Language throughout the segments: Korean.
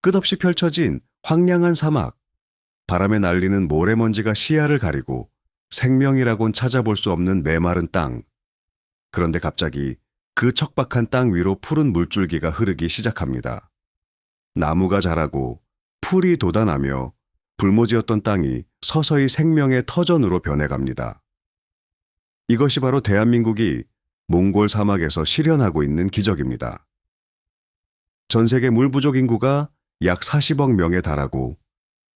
끝없이 펼쳐진 황량한 사막, 바람에 날리는 모래먼지가 시야를 가리고 생명이라곤 찾아볼 수 없는 메마른 땅. 그런데 갑자기 그 척박한 땅 위로 푸른 물줄기가 흐르기 시작합니다. 나무가 자라고 풀이 돋아나며 불모지였던 땅이 서서히 생명의 터전으로 변해갑니다. 이것이 바로 대한민국이 몽골 사막에서 실현하고 있는 기적입니다. 전 세계 물 부족 인구가 약 40억 명에 달하고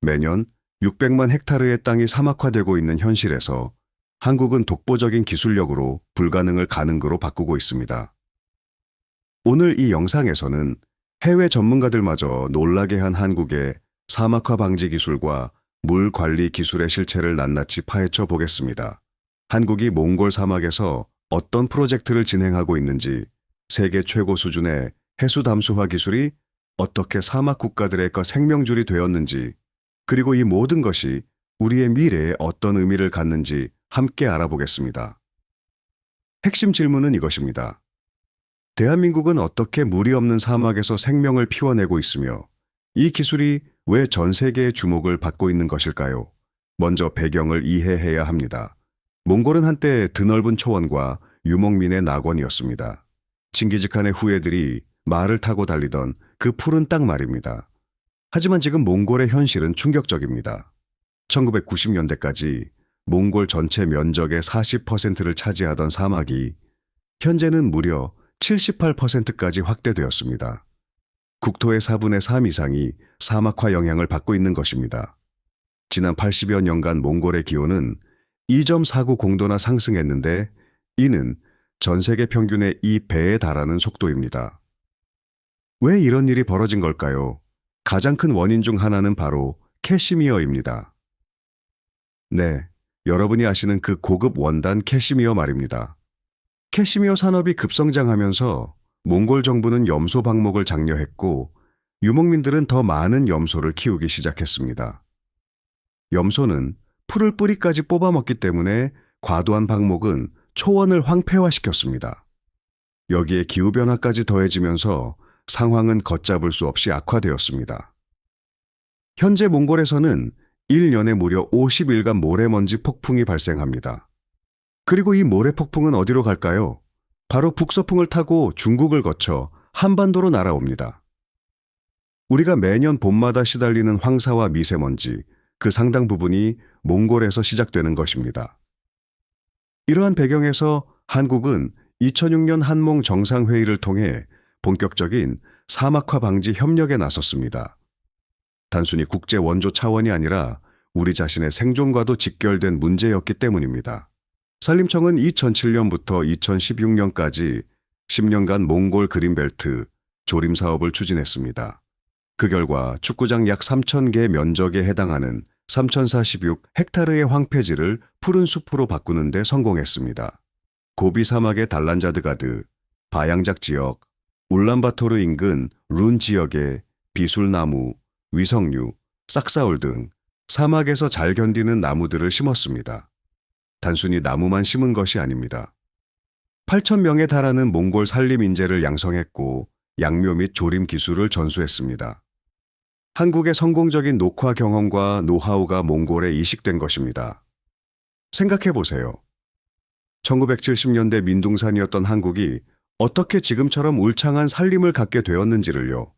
매년 600만 헥타르의 땅이 사막화되고 있는 현실에서 한국은 독보적인 기술력으로 불가능을 가능으로 바꾸고 있습니다. 오늘 이 영상에서는 해외 전문가들마저 놀라게 한 한국의 사막화 방지 기술과 물 관리 기술의 실체를 낱낱이 파헤쳐 보겠습니다. 한국이 몽골 사막에서 어떤 프로젝트를 진행하고 있는지, 세계 최고 수준의 해수 담수화 기술이 어떻게 사막 국가들의 생명줄이 되었는지, 그리고 이 모든 것이 우리의 미래에 어떤 의미를 갖는지 함께 알아보겠습니다. 핵심 질문은 이것입니다. 대한민국은 어떻게 물이 없는 사막에서 생명을 피워내고 있으며 이 기술이 왜 전 세계의 주목을 받고 있는 것일까요? 먼저 배경을 이해해야 합니다. 몽골은 한때 드넓은 초원과 유목민의 낙원이었습니다. 칭기즈칸의 후예들이 말을 타고 달리던 그 푸른 땅 말입니다. 하지만 지금 몽골의 현실은 충격적입니다. 1990년대까지 몽골 전체 면적의 40%를 차지하던 사막이 현재는 무려 78%까지 확대되었습니다. 국토의 4분의 3 이상이 사막화 영향을 받고 있는 것입니다. 지난 80여 년간 몽골의 기온은 2.49공도나 상승했는데 이는 전 세계 평균의 2배에 달하는 속도입니다. 왜 이런 일이 벌어진 걸까요? 가장 큰 원인 중 하나는 바로 캐시미어입니다. 네, 여러분이 아시는 그 고급 원단 캐시미어 말입니다. 캐시미어 산업이 급성장하면서 몽골 정부는 염소 방목을 장려했고 유목민들은 더 많은 염소를 키우기 시작했습니다. 염소는 풀을 뿌리까지 뽑아먹기 때문에 과도한 방목은 초원을 황폐화시켰습니다. 여기에 기후변화까지 더해지면서 상황은 걷잡을 수 없이 악화되었습니다. 현재 몽골에서는 1년에 무려 50일간 모래먼지 폭풍이 발생합니다. 그리고 이 모래폭풍은 어디로 갈까요? 바로 북서풍을 타고 중국을 거쳐 한반도로 날아옵니다. 우리가 매년 봄마다 시달리는 황사와 미세먼지, 그 상당 부분이 몽골에서 시작되는 것입니다. 이러한 배경에서 한국은 2006년 한몽 정상회의를 통해 본격적인 사막화 방지 협력에 나섰습니다. 단순히 국제 원조 차원이 아니라 우리 자신의 생존과도 직결된 문제였기 때문입니다. 산림청은 2007년부터 2016년까지 10년간 몽골 그린벨트 조림 사업을 추진했습니다. 그 결과 축구장 약 3,000개 면적에 해당하는 3,046헥타르의 황폐지를 푸른 숲으로 바꾸는 데 성공했습니다. 고비 사막의 달란자드가드, 바양작 지역, 울란바토르 인근 룬 지역의 비술나무, 위석류, 싹사울 등 사막에서 잘 견디는 나무들을 심었습니다. 단순히 나무만 심은 것이 아닙니다. 8,000명에 달하는 몽골 산림 인재를 양성했고 양묘 및 조림 기술을 전수했습니다. 한국의 성공적인 녹화 경험과 노하우가 몽골에 이식된 것입니다. 생각해 보세요. 1970년대 민둥산이었던 한국이 어떻게 지금처럼 울창한 산림을 갖게 되었는지를요.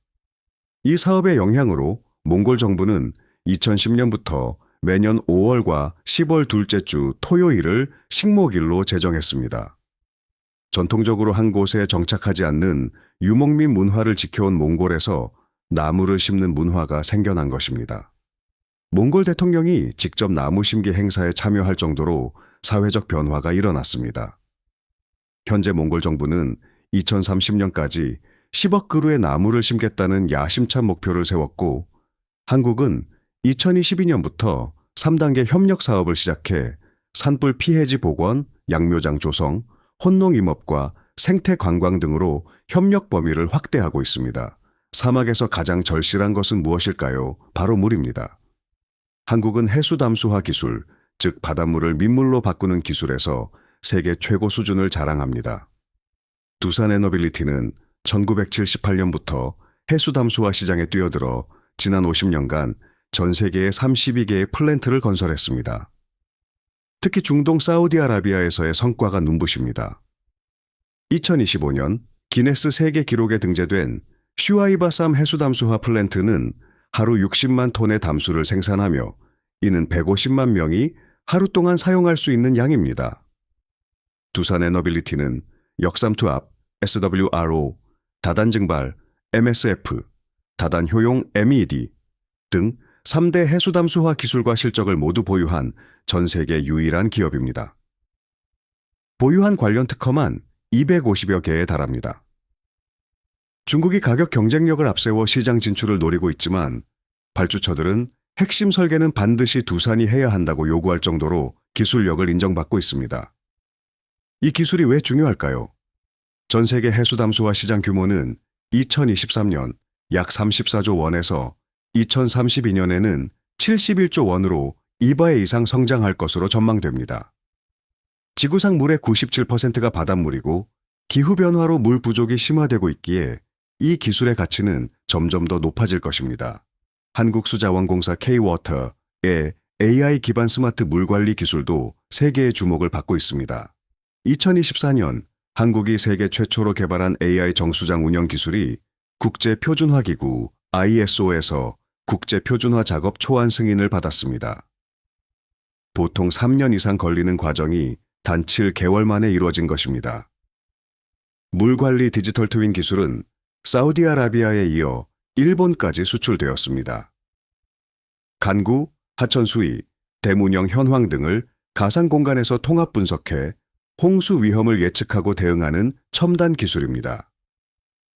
이 사업의 영향으로 몽골 정부는 2010년부터 매년 5월과 10월 둘째 주 토요일을 식목일로 제정했습니다. 전통적으로 한 곳에 정착하지 않는 유목민 문화를 지켜온 몽골에서 나무를 심는 문화가 생겨난 것입니다. 몽골 대통령이 직접 나무 심기 행사에 참여할 정도로 사회적 변화가 일어났습니다. 현재 몽골 정부는 2030년까지 10억 그루의 나무를 심겠다는 야심찬 목표를 세웠고 한국은 2022년부터 3단계 협력 사업을 시작해 산불 피해지 복원, 양묘장 조성, 혼농 임업과 생태 관광 등으로 협력 범위를 확대하고 있습니다. 사막에서 가장 절실한 것은 무엇일까요? 바로 물입니다. 한국은 해수 담수화 기술, 즉 바닷물을 민물로 바꾸는 기술에서 세계 최고 수준을 자랑합니다. 두산 에너빌리티는 1978년부터 해수 담수화 시장에 뛰어들어 지난 50년간 전 세계에 32개의 플랜트를 건설했습니다. 특히 중동 사우디아라비아에서의 성과가 눈부십니다. 2025년 기네스 세계 기록에 등재된 슈아이바삼 해수담수화 플랜트는 하루 60만 톤의 담수를 생산하며 이는 150만 명이 하루 동안 사용할 수 있는 양입니다. 두산 에너빌리티는 역삼투압, SWRO, 다단 증발, MSF, 다단 효용 MED 등 3대 해수담수화 기술과 실적을 모두 보유한 전 세계 유일한 기업입니다. 보유한 관련 특허만 250여 개에 달합니다. 중국이 가격 경쟁력을 앞세워 시장 진출을 노리고 있지만 발주처들은 핵심 설계는 반드시 두산이 해야 한다고 요구할 정도로 기술력을 인정받고 있습니다. 이 기술이 왜 중요할까요? 전 세계 해수담수화 시장 규모는 2023년 약 34조 원에서 2032년에는 71조 원으로 2배 이상 성장할 것으로 전망됩니다. 지구상 물의 97%가 바닷물이고 기후변화로 물 부족이 심화되고 있기에 이 기술의 가치는 점점 더 높아질 것입니다. 한국수자원공사 K-워터의 AI 기반 스마트 물관리 기술도 세계의 주목을 받고 있습니다. 2024년 한국이 세계 최초로 개발한 AI 정수장 운영 기술이 국제표준화기구 ISO에서 국제표준화 작업 초안 승인을 받았습니다. 보통 3년 이상 걸리는 과정이 단 7개월 만에 이루어진 것입니다. 물관리 디지털 트윈 기술은 사우디아라비아에 이어 일본까지 수출되었습니다. 간구, 하천 수위, 대문형 현황 등을 가상 공간에서 통합 분석해 홍수 위험을 예측하고 대응하는 첨단 기술입니다.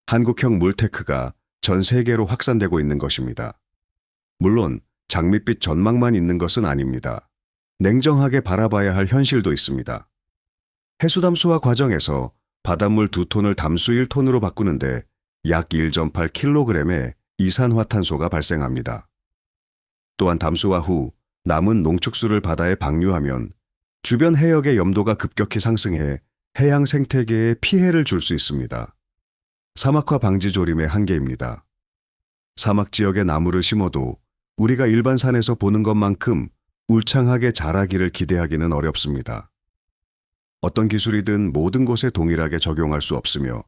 한국형 물테크가 전 세계로 확산되고 있는 것입니다. 물론 장밋빛 전망만 있는 것은 아닙니다. 냉정하게 바라봐야 할 현실도 있습니다. 해수담수화 과정에서 바닷물 2톤을 담수 1톤으로 바꾸는데 약 1.8kg의 이산화탄소가 발생합니다. 또한 담수화 후 남은 농축수를 바다에 방류하면 주변 해역의 염도가 급격히 상승해 해양 생태계에 피해를 줄 수 있습니다. 사막화 방지 조림의 한계입니다. 사막 지역에 나무를 심어도 우리가 일반 산에서 보는 것만큼 울창하게 자라기를 기대하기는 어렵습니다. 어떤 기술이든 모든 곳에 동일하게 적용할 수 없으며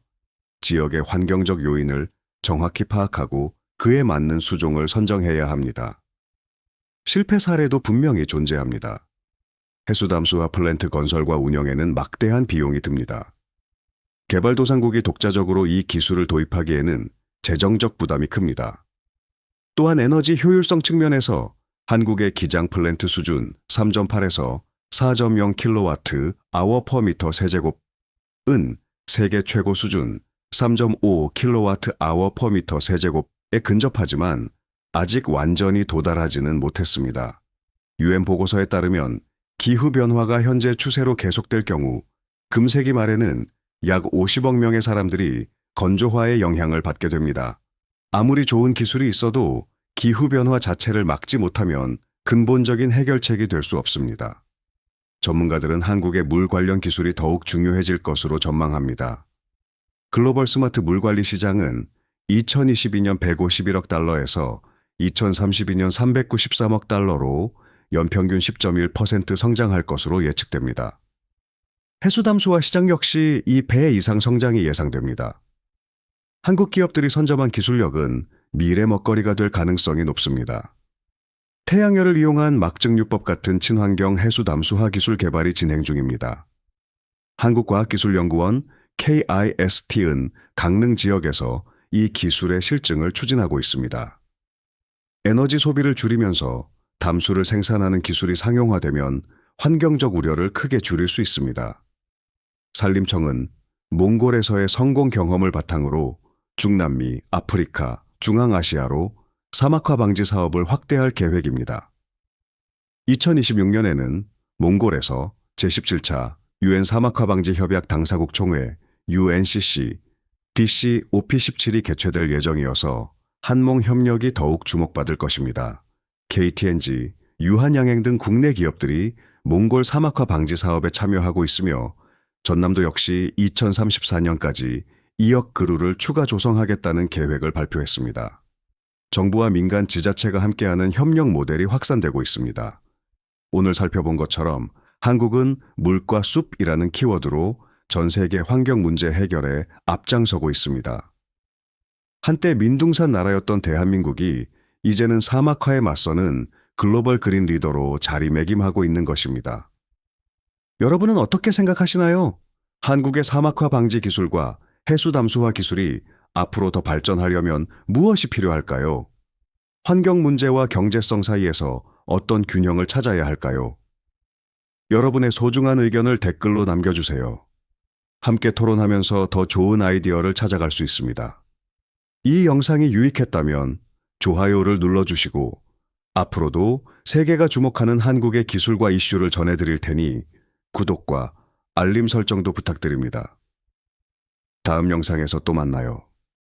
지역의 환경적 요인을 정확히 파악하고 그에 맞는 수종을 선정해야 합니다. 실패 사례도 분명히 존재합니다. 해수담수화 플랜트 건설과 운영에는 막대한 비용이 듭니다. 개발도상국이 독자적으로 이 기술을 도입하기에는 재정적 부담이 큽니다. 또한 에너지 효율성 측면에서 한국의 기장 플랜트 수준 3.8에서 4.0kWh/m 세제곱은 세계 최고 수준 3.5kWh/m 세제곱에 근접하지만 아직 완전히 도달하지는 못했습니다. UN 보고서에 따르면 기후변화가 현재 추세로 계속될 경우 금세기 말에는 약 50억 명의 사람들이 건조화의 영향을 받게 됩니다. 아무리 좋은 기술이 있어도 기후변화 자체를 막지 못하면 근본적인 해결책이 될 수 없습니다. 전문가들은 한국의 물 관련 기술이 더욱 중요해질 것으로 전망합니다. 글로벌 스마트 물관리 시장은 2022년 151억 달러에서 2032년 393억 달러로 연평균 10.1% 성장할 것으로 예측됩니다. 해수담수화 시장 역시 이 배 이상 성장이 예상됩니다. 한국 기업들이 선점한 기술력은 미래 먹거리가 될 가능성이 높습니다. 태양열을 이용한 막증유법 같은 친환경 해수담수화 기술 개발이 진행 중입니다. 한국과학기술연구원 KIST은 강릉 지역에서 이 기술의 실증을 추진하고 있습니다. 에너지 소비를 줄이면서 담수를 생산하는 기술이 상용화되면 환경적 우려를 크게 줄일 수 있습니다. 산림청은 몽골에서의 성공 경험을 바탕으로 중남미, 아프리카, 중앙아시아로 사막화 방지 사업을 확대할 계획입니다. 2026년에는 몽골에서 제17차 UN 사막화 방지 협약 당사국 총회 UNCC DC-OP17이 개최될 예정이어서 한몽 협력이 더욱 주목받을 것입니다. KTNG, 유한양행 등 국내 기업들이 몽골 사막화 방지 사업에 참여하고 있으며 전남도 역시 2034년까지 2억 그루를 추가 조성하겠다는 계획을 발표했습니다. 정부와 민간 지자체가 함께하는 협력 모델이 확산되고 있습니다. 오늘 살펴본 것처럼 한국은 물과 숲이라는 키워드로 전 세계 환경 문제 해결에 앞장서고 있습니다. 한때 민둥산 나라였던 대한민국이 이제는 사막화에 맞서는 글로벌 그린 리더로 자리매김하고 있는 것입니다. 여러분은 어떻게 생각하시나요? 한국의 사막화 방지 기술과 해수 담수화 기술이 앞으로 더 발전하려면 무엇이 필요할까요? 환경 문제와 경제성 사이에서 어떤 균형을 찾아야 할까요? 여러분의 소중한 의견을 댓글로 남겨주세요. 함께 토론하면서 더 좋은 아이디어를 찾아갈 수 있습니다. 이 영상이 유익했다면 좋아요를 눌러주시고 앞으로도 세계가 주목하는 한국의 기술과 이슈를 전해드릴 테니 구독과 알림 설정도 부탁드립니다. 다음 영상에서 또 만나요.